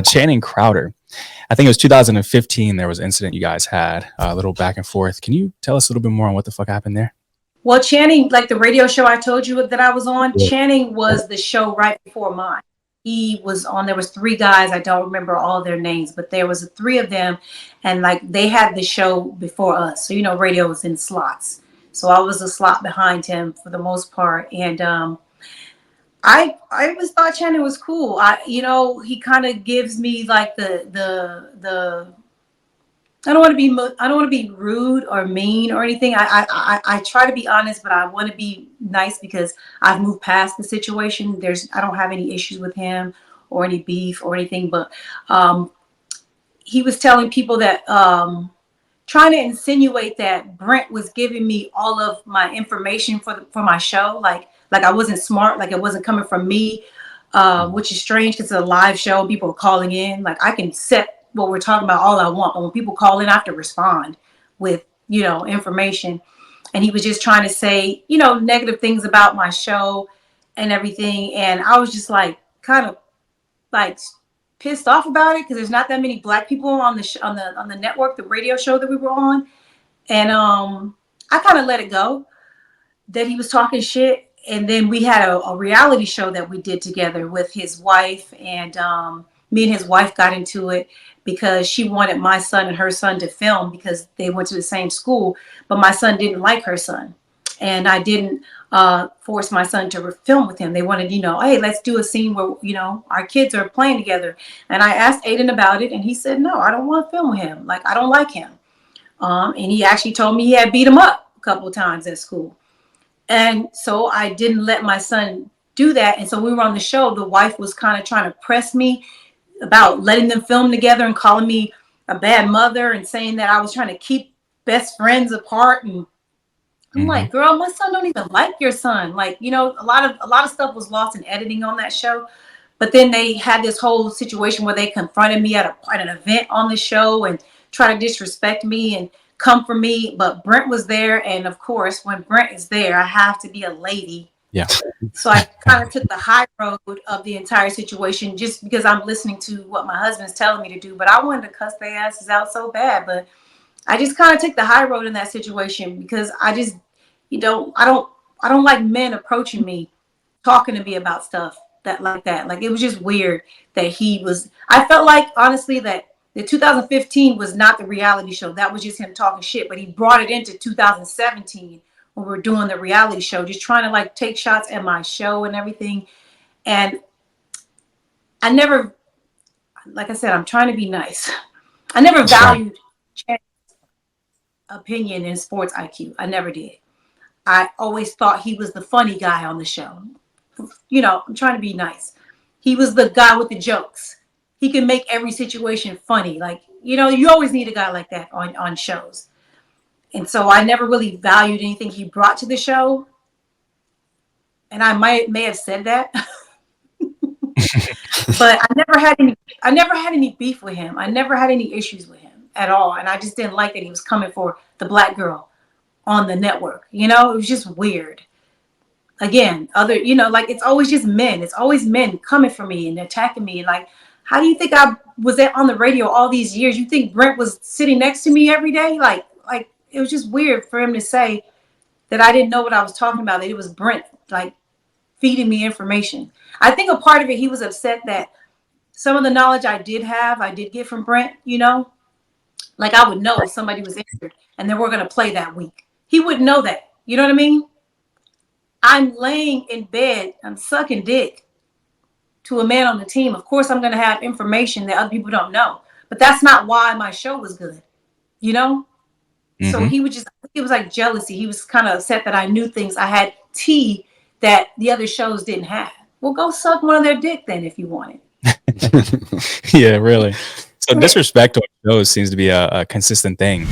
Channing Crowder. I think it was 2015. There was an incident you guys had, a little back and forth. Can you tell us a little bit more on what the fuck happened there? Well, Channing, like the radio show I told you that I was on, Yeah. Channing was the show right before mine. He was on, there was three guys. I don't remember all their names, but there was three of them. And like they had the show before us. So, radio was in slots. So I was a slot behind him for the most part. And I always thought Channing was cool. He kind of gives me like the I don't want to be rude or mean or anything. I try to be honest, but I want to be nice because I've moved past the situation. I don't have any issues with him or any beef or anything. But he was telling people that trying to insinuate that Brent was giving me all of my information for my show, like I wasn't smart, like it wasn't coming from me, which is strange because it's a live show. People are calling in. Like I can set what we're talking about all I want, but when people call in, I have to respond with information. And he was just trying to say negative things about my show and everything, and I was just like kind of like pissed off about it because there's not that many black people on the network, the radio show that we were on, and I kind of let it go that he was talking shit. And then we had a reality show that we did together with his wife, and me and his wife got into it because she wanted my son and her son to film because they went to the same school, but my son didn't like her son, and I didn't force my son to film with him. They wanted, hey, let's do a scene where our kids are playing together. And I asked Aiden about it, and he said, no, I don't want to film with him. Like, I don't like him. And he actually told me he had beat him up a couple of times at school. And so I didn't let my son do that. And so we were on the show. The wife was kind of trying to press me about letting them film together and calling me a bad mother and saying that I was trying to keep best friends apart. And I'm like, girl, my son don't even like your son. Like, a lot of stuff was lost in editing on that show. But then they had this whole situation where they confronted me at an event on the show and try to disrespect me and come for me. But Brent was there. And of course, when Brent is there, I have to be a lady. Yeah. So I kind of took the high road of the entire situation just because I'm listening to what my husband's telling me to do. But I wanted to cuss their asses out so bad. But I just kind of took the high road in that situation because I just, I don't like men approaching me, talking to me about stuff like that. Like it was just weird that I felt like honestly that the 2015 was not the reality show. That was just him talking shit, but he brought it into 2017 when we were doing the reality show, just trying to like take shots at my show and everything. And I never, like I said, I'm trying to be nice. I never valued opinion and sports IQ. I never did. I always thought he was the funny guy on the show. I'm trying to be nice. He was the guy with the jokes. He can make every situation funny. Like, you always need a guy like that on shows. And so I never really valued anything he brought to the show. And I may have said that. But I never had any beef with him. I never had any issues with him at all. And I just didn't like that he was coming for the black girl on the network. It was just weird. Again, like it's always just men. It's always men coming for me and attacking me. Like, how do you think I was on the radio all these years? You think Brent was sitting next to me every day? Like it was just weird for him to say that I didn't know what I was talking about, that it was Brent, like, feeding me information. I think a part of it, he was upset that some of the knowledge I did get from Brent, like I would know if somebody was injured and they were going to play that week. He wouldn't know that. You know what I mean? I'm laying in bed, I'm sucking dick to a man on the team. Of course, I'm going to have information that other people don't know, but that's not why my show was good, So he would it was like jealousy. He was kind of upset that I knew things. I had tea that the other shows didn't have. Well, go suck one of their dick then if you want it. Yeah, really. So disrespect on shows seems to be a consistent thing.